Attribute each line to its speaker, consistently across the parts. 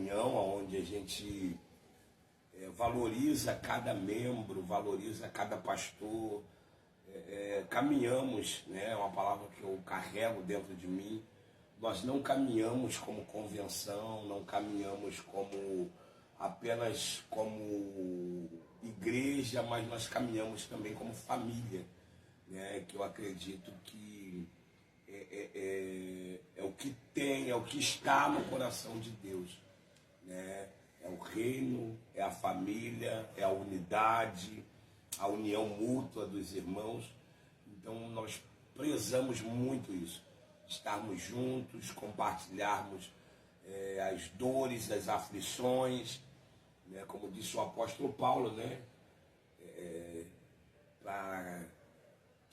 Speaker 1: comunhão, onde a gente valoriza cada membro, valoriza cada pastor, caminhamos, né, é uma palavra que eu carrego dentro de mim. Nós não caminhamos como convenção, não caminhamos apenas como igreja, mas nós caminhamos também como família, né, que eu acredito que é o que tem, é o que está no coração de Deus, né? É o reino, é a família, é a unidade, a união mútua dos irmãos. Então nós prezamos muito isso, estarmos juntos, compartilharmos as dores, as aflições, né? Como disse o apóstolo Paulo, né? Para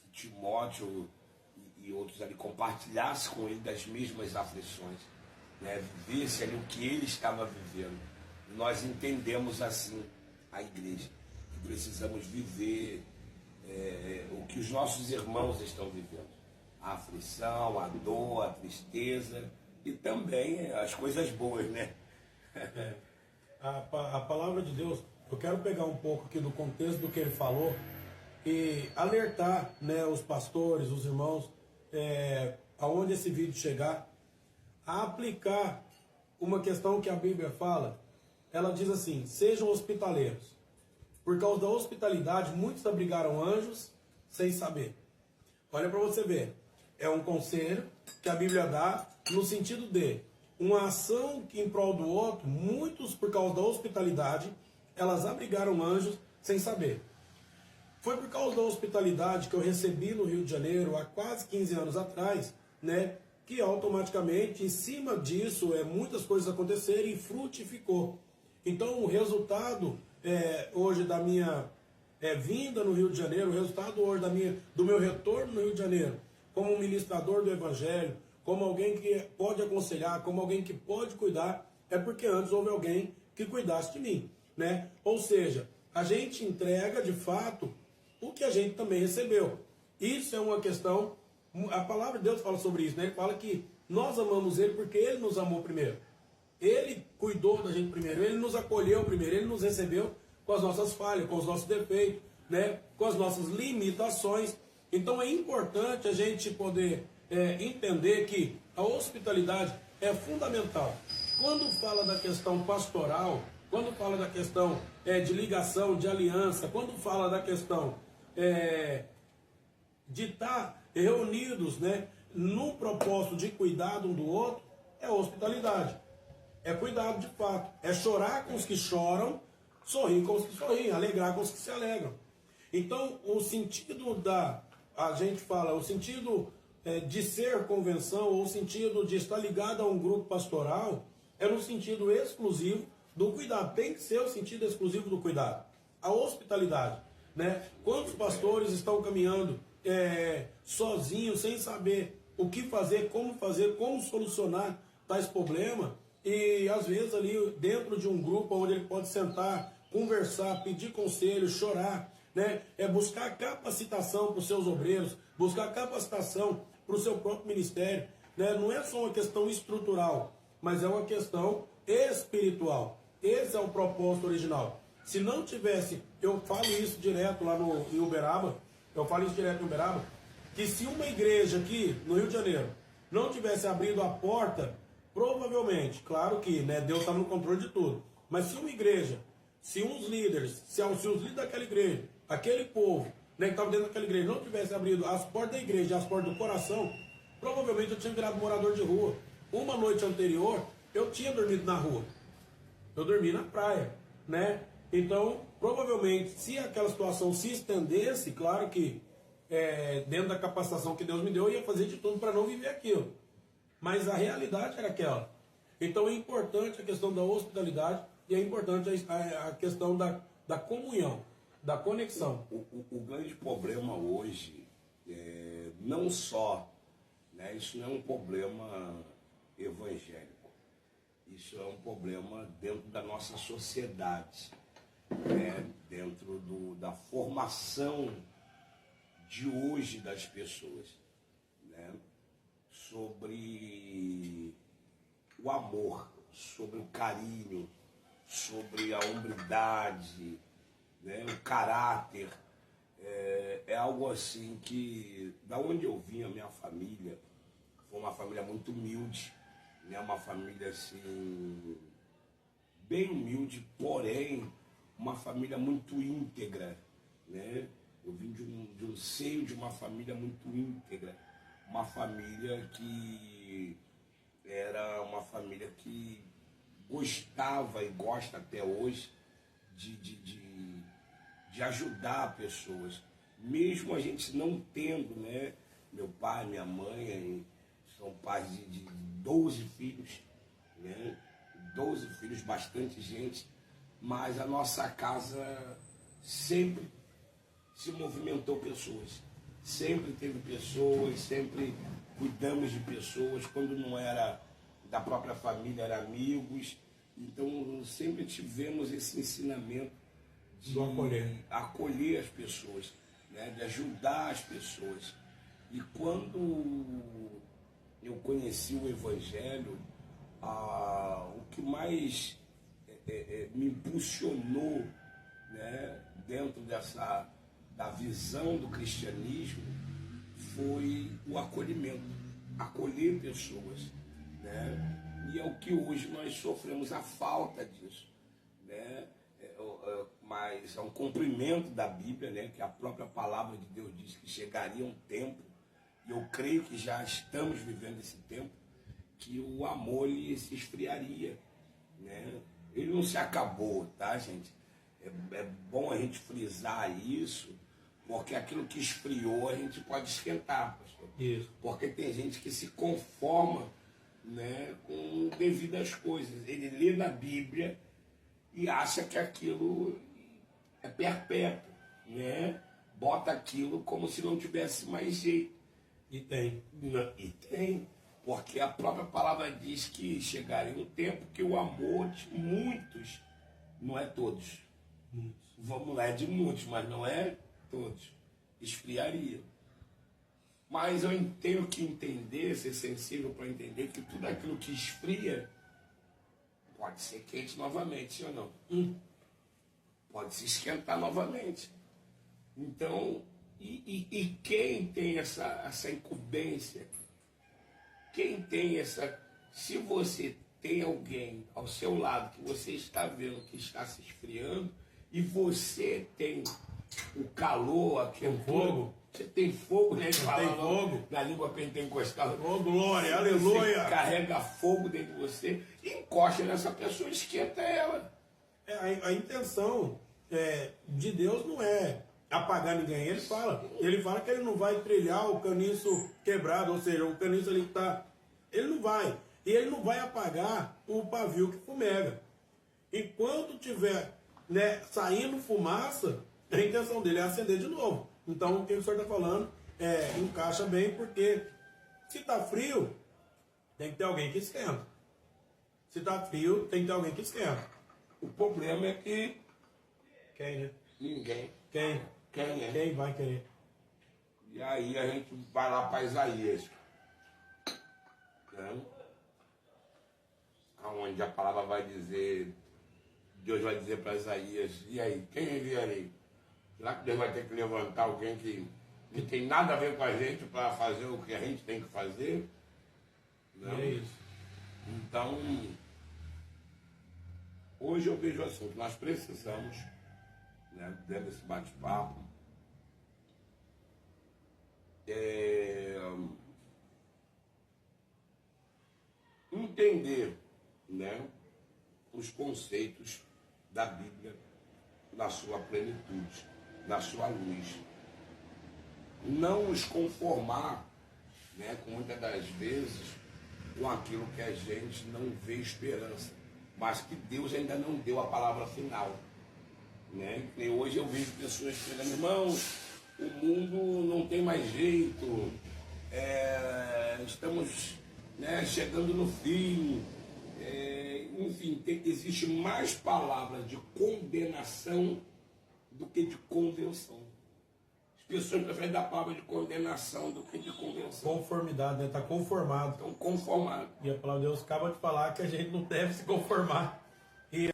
Speaker 1: que Timóteo e outros ali compartilhassem com ele das mesmas aflições, né? Vivesse ali o que ele estava vivendo. E nós entendemos assim a igreja, que precisamos viver o que os nossos irmãos estão vivendo, a aflição, a dor, a tristeza e também as coisas boas, né?
Speaker 2: A palavra de Deus, eu quero pegar um pouco aqui do contexto do que ele falou e alertar, né, os pastores, os irmãos, aonde esse vídeo chegar, a aplicar uma questão que a Bíblia fala. Ela diz assim: sejam hospitaleiros. Por causa da hospitalidade, muitos abrigaram anjos sem saber. Olha para você ver, é um conselho que a Bíblia dá no sentido de uma ação que em prol do outro, muitos por causa da hospitalidade, elas abrigaram anjos sem saber. Foi por causa da hospitalidade que eu recebi no Rio de Janeiro há quase 15 anos atrás, né, que automaticamente em cima disso muitas coisas aconteceram e frutificou. Então o resultado hoje da minha vinda no Rio de Janeiro, o resultado hoje do meu retorno no Rio de Janeiro, como um ministrador do Evangelho, como alguém que pode aconselhar, como alguém que pode cuidar, é porque antes houve alguém que cuidasse de mim, né? Ou seja, a gente entrega de fato o que a gente também recebeu. Isso é uma questão, a palavra de Deus fala sobre isso, né? Ele fala que nós amamos Ele porque Ele nos amou primeiro. Ele cuidou da gente primeiro, Ele nos acolheu primeiro, Ele nos recebeu com as nossas falhas, com os nossos defeitos, né? Com as nossas limitações. Então é importante a gente poder entender que a hospitalidade é fundamental. Quando fala da questão pastoral, quando fala da questão de ligação, de aliança, quando fala da questão de estar reunidos, né, no propósito de cuidar um do outro, é hospitalidade. É cuidado de fato. É chorar com os que choram, sorrir com os que sorriem, alegrar com os que se alegram. Então, o sentido a gente fala, o sentido de ser convenção, ou o sentido de estar ligado a um grupo pastoral, é no sentido exclusivo do cuidado. Tem que ser o sentido exclusivo do cuidado. A hospitalidade, né? Quantos pastores estão caminhando sozinhos, sem saber o que fazer, como solucionar tais problemas, e às vezes ali dentro de um grupo onde ele pode sentar, conversar, pedir conselho, chorar, né? Buscar capacitação para os seus obreiros, buscar capacitação para o seu próprio ministério, né? Não é só uma questão estrutural, mas é uma questão espiritual. Esse é o propósito original. Se não tivesse, eu falo isso direto lá em Uberaba, que se uma igreja aqui no Rio de Janeiro não tivesse abrido a porta, provavelmente, claro que, né, Deus está no controle de tudo, mas se uma igreja, se os líderes daquela igreja, aquele povo, né, que estava dentro daquela igreja, não tivesse abrido as portas da igreja, as portas do coração, provavelmente eu tinha virado morador de rua. Uma noite anterior, eu tinha dormido na rua. Eu dormi na praia, né? Então, provavelmente, se aquela situação se estendesse, claro que dentro da capacitação que Deus me deu, eu ia fazer de tudo para não viver aquilo. Mas a realidade era aquela. Então é importante a questão da hospitalidade e é importante a questão da comunhão, da conexão.
Speaker 1: O grande problema hoje não só, né, isso não é um problema evangélico, isso é um problema dentro da nossa sociedade, né, dentro da formação de hoje das pessoas, né, sobre o amor, sobre o carinho, sobre a hombridade, né, o caráter. É algo assim que, da onde eu vim, a minha família, foi uma família muito humilde, né, uma família assim, bem humilde, porém, uma família muito íntegra, né? Eu vim de um seio de uma família muito íntegra, uma família que era uma família que gostava e gosta até hoje de ajudar pessoas, mesmo a gente não tendo, né? Meu pai, minha mãe são pais de 12 filhos, né? 12 filhos, bastante gente, mas a nossa casa sempre se movimentou pessoas, sempre teve pessoas, sempre cuidamos de pessoas, quando não era da própria família, era amigos, então sempre tivemos esse ensinamento de acolher as pessoas, né, de ajudar as pessoas. E quando eu conheci o Evangelho, o que mais me impulsionou, né, dentro da visão do cristianismo foi o acolhimento, acolher pessoas, né? E é o que hoje nós sofremos a falta disso, né? Mas é um cumprimento da Bíblia, né? Que a própria palavra de Deus diz que chegaria um tempo, e eu creio que já estamos vivendo esse tempo, que o amor ele se esfriaria, né? Ele não se acabou, tá, gente? É bom a gente frisar isso, porque aquilo que esfriou a gente pode esquentar, pastor.
Speaker 2: Isso.
Speaker 1: Porque tem gente que se conforma, né, com devidas coisas. Ele lê na Bíblia e acha que aquilo é perpétuo, né? Bota aquilo como se não tivesse mais jeito.
Speaker 2: E tem.
Speaker 1: E tem. Porque a própria palavra diz que chegaria um tempo que o amor de muitos, não é todos. Vamos lá, é de muitos, mas não é todos. Esfriaria. Mas eu tenho que entender, ser sensível para entender que tudo aquilo que esfria pode ser quente novamente, sim ou não? Pode se esquentar novamente. Então, e quem tem essa incumbência? Quem tem essa... Se você tem alguém ao seu lado que você está vendo que está se esfriando e você tem o calor, aquele
Speaker 2: fogo.
Speaker 1: Você tem fogo, né?
Speaker 2: Você tem fogo.
Speaker 1: Na língua pentecostal.
Speaker 2: Oh, glória, aleluia.
Speaker 1: Você carrega fogo dentro de você, encosta nessa pessoa, esquenta ela.
Speaker 2: A intenção de Deus não é apagar ninguém. Ele fala que ele não vai trilhar o caniço quebrado, ou seja, o caniço ali que está... Ele não vai. E ele não vai apagar o pavio que fumega. Enquanto tiver, né, saindo fumaça, a intenção dele é acender de novo. Então, o que o senhor está falando encaixa bem, porque se está frio, tem que ter alguém que esquenta. Se está frio, tem que ter alguém que esquenta.
Speaker 1: O problema é que...
Speaker 2: Quem, né?
Speaker 1: Ninguém.
Speaker 2: Quem? Quem vai querer?
Speaker 1: E aí a gente vai lá para Isaías. Né? Onde a palavra vai dizer... Deus vai dizer para Isaías, e aí, quem enviarei? Será que Deus vai ter que levantar alguém que não tem nada a ver com a gente para fazer o que a gente tem que fazer? Não.
Speaker 2: É isso.
Speaker 1: Então, hoje eu vejo assim, que nós precisamos, né, dentro desse bate-papo, entender, né, os conceitos da Bíblia na sua plenitude, na sua luz. Não nos conformar, né, com muitas das vezes com aquilo que a gente não vê esperança, mas que Deus ainda não deu a palavra final. Né? E hoje eu vejo pessoas dizendo, irmãos, o mundo não tem mais jeito, estamos, né, chegando no fim. Enfim, existe mais palavras de condenação do que de convenção. As pessoas preferem dar palavra de condenação do que de convenção.
Speaker 2: Conformidade, né? Está conformado.
Speaker 1: Estão conformados.
Speaker 2: E a palavra de Deus acaba de falar que a gente não deve se conformar. E